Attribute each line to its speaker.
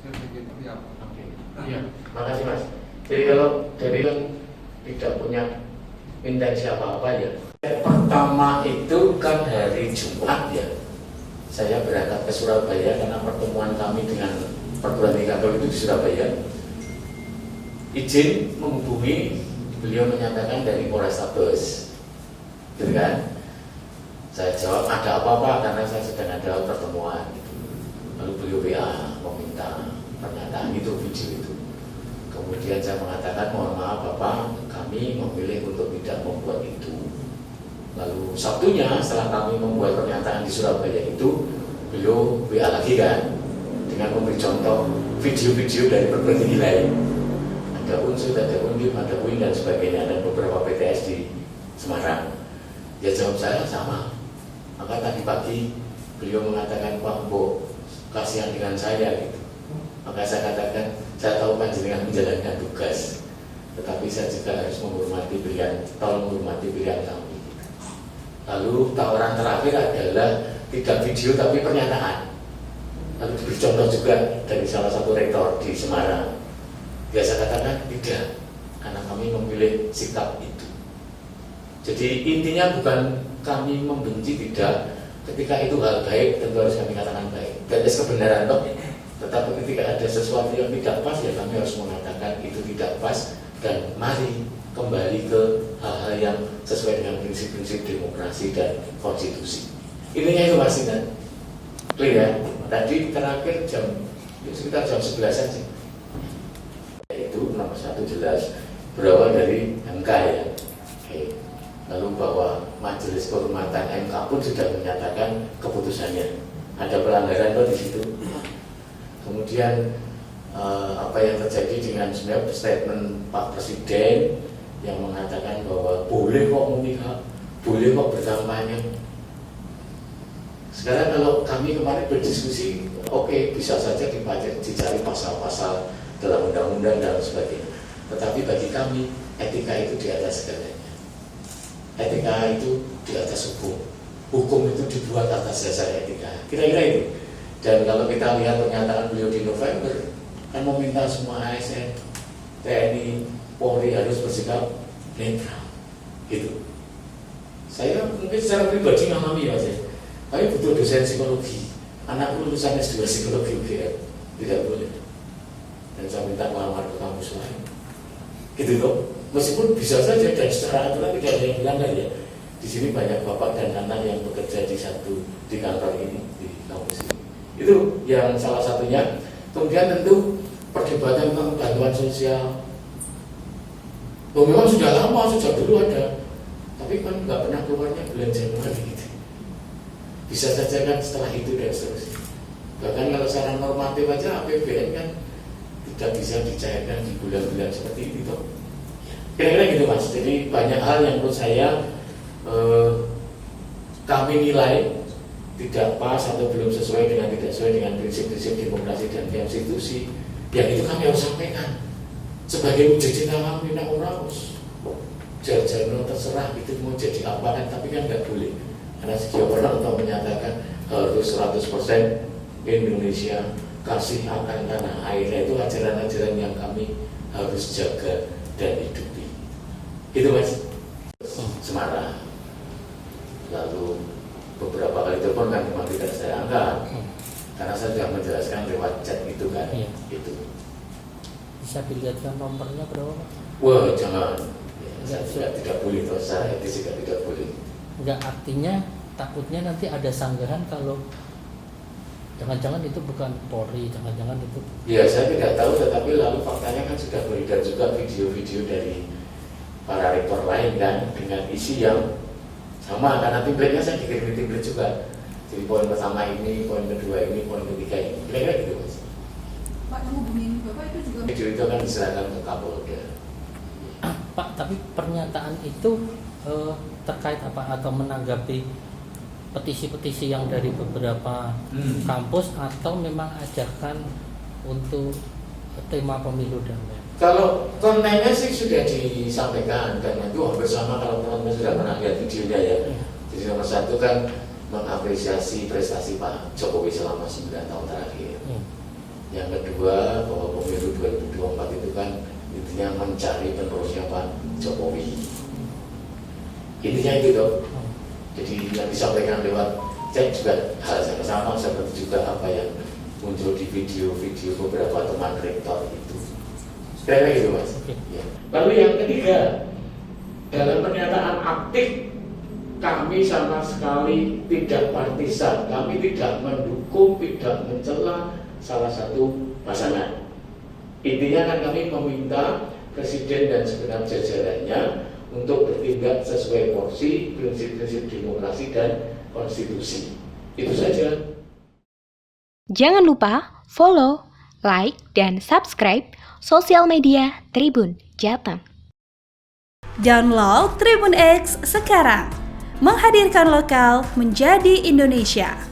Speaker 1: seperti apa?
Speaker 2: Oke. Iya, makasih Mas. Jadi kalau dari kan tidak punya intensi apa-apa ya. Pertama itu kan hari Jumat ya. Saya berangkat ke Surabaya karena pertemuan kami dengan perguruan tinggi Katolik itu di Surabaya. Izin menghubungi, beliau menyatakan dari Polrestabes, gitu kan? Saya jawab ada apa-apa karena saya sedang ada pertemuan. Gitu. Lalu beliau WA meminta pernyataan itu, video itu. Kemudian saya mengatakan mohon maaf Bapak, kami memilih untuk tidak membuat itu. Lalu Sabtunya setelah kami membuat pernyataan di Surabaya itu, beliau WA lagi kan dengan memberi contoh video-video dari perguruan tinggi lain. Ada unsur, ada undip, ada UIN dan sebagainya, dan beberapa PTS di Semarang. Dia jawab saya sama. Maka tadi pagi beliau mengatakan Pak Mbok kasihan dengan saya gitu. Maka saya katakan saya tahu panjenengan menjalankan tugas, tetapi saya juga harus menghormati pilihan, tolong menghormati pilihan kami. Lalu tawaran terakhir adalah tidak video tapi pernyataan. Lalu diberi contoh juga dari salah satu rektor di Semarang. Biasa katakan tidak, karena kami memilih sikap itu. Jadi intinya bukan kami membenci, tidak. Ketika itu hal baik tentu harus kami katakan baik. Dan kebenaran toh. Tetapi ketika ada sesuatu yang tidak pas ya kami harus mengatakan itu tidak pas dan mari kembali ke hal-hal yang sesuai dengan prinsip-prinsip demokrasi dan konstitusi. Intinya itu Mas Sinan. Clear ya? Tadi terakhir sekitar jam 11 saja. Itu nomor satu jelas berawal dari MK ya. Oke. Lalu bahwa Majelis Kehormatan MK pun sudah menyatakan keputusannya. Ada pelanggaran tuh di situ. Kemudian apa yang terjadi dengan sebenarnya statement Pak Presiden yang mengatakan bahwa boleh kok memihak, boleh kok berkampanye. Sekarang kalau kami kemarin berdiskusi, oke, bisa saja dicari pasal-pasal dalam undang-undang dan sebagainya. Tetapi bagi kami etika itu di atas segalanya. Etika itu di atas hukum. Hukum itu dibuat atas dasar etika. Kira-kira itu. Dan kalau kita lihat pernyataan beliau di November, kan meminta semua ASN, TNI, Polri harus bersikap netral, gitu. Saya mungkin secara pribadi ngalami ya, tapi butuh dosen psikologi. Anakku lulusan S2 psikologi UGM, tidak boleh. Dan saya minta melamar ke kampus lain, gitu loh. Meskipun bisa saja dan secara aturan tidak ada yang dilanggar ya. Di sini banyak bapak dan anak yang bekerja di kantor ini, di kampus ini. Itu yang salah satunya. Kemudian tentu perdebatan tentang bantuan sosial. Memang sudah lama, sejak dulu ada, tapi kan nggak pernah keluarnya bulan Januari gitu. Bisa saja kan setelah itu dan seterusnya. Bahkan kalau secara normatif aja APBN kan tidak bisa dicairkan di bulan-bulan seperti ini toh. Kira-kira gitu Mas. Jadi banyak hal yang menurut saya kami nilai tidak pas atau belum sesuai dengan tidak sesuai dengan prinsip-prinsip demokrasi dan konstitusi. Yang itu kami harus sampaikan sebagai wujud cinta kami nak orang jarjarno terserah itu mau jadi apa kan, tapi kan nggak boleh karena sejauh orang untuk menyatakan harus 100% Indonesia kasih akan tanah airnya. Itu ajaran-ajaran yang kami harus jaga dan hidupi. Itu Mas. Semarang. Lalu beberapa kali telepon kan memang tidak saya angkat karena saya sudah menjelaskan lewat chat itu kan.
Speaker 3: Iya.
Speaker 2: Itu
Speaker 3: Bisa dilihatkan nomornya berapa Pak?
Speaker 2: wah jangan ya, saya tidak boleh toh, saya etis juga tidak boleh.
Speaker 3: Enggak, artinya takutnya nanti ada sanggahan kalau jangan-jangan itu bukan Polri, jangan-jangan itu.
Speaker 2: Ya saya tidak tahu, tetapi lalu faktanya kan sudah beredar juga video-video dari para rektor lain kan dengan isi yang sama, karena template-nya saya dikirim template juga. Jadi poin pertama ini, poin kedua ini, poin ketiga ini. Kira-kira gitu Mas.
Speaker 4: Pak, yang hubungin Bapak itu juga
Speaker 2: Video itu akan diserahkan ke Kapolda.
Speaker 3: Pak, tapi pernyataan itu terkait apa atau menanggapi petisi-petisi yang dari beberapa kampus atau memang ajakan untuk tema pemilu damai?
Speaker 2: Kalau kontennya sih sudah disampaikan dan itu hampir sama kalau teman-teman sudah pernah lihat videonya ya. Jadi nomor satu kan mengapresiasi prestasi Pak Jokowi selama 9 tahun terakhir. Yang kedua, bahwa pemilu 2024 itu kan intinya mencari penerusnya Pak Jokowi. Intinya itu toh. Jadi yang disampaikan lewat chat juga hal yang sama seperti juga apa yang muncul di video-video beberapa teman rektor itu. Kira-kira gitu Mas. Ya. Lalu yang ketiga, dalam pernyataan aktif kami sama sekali tidak partisan, kami tidak mendukung, tidak mencela salah satu pasangan. Intinya kan kami meminta Presiden dan segenap jajarannya untuk bertindak sesuai porsi, prinsip-prinsip demokrasi dan konstitusi. Itu saja.
Speaker 1: Jangan lupa follow, like, dan subscribe sosial media Tribun Jateng.
Speaker 5: Download Tribun X sekarang, menghadirkan lokal menjadi Indonesia.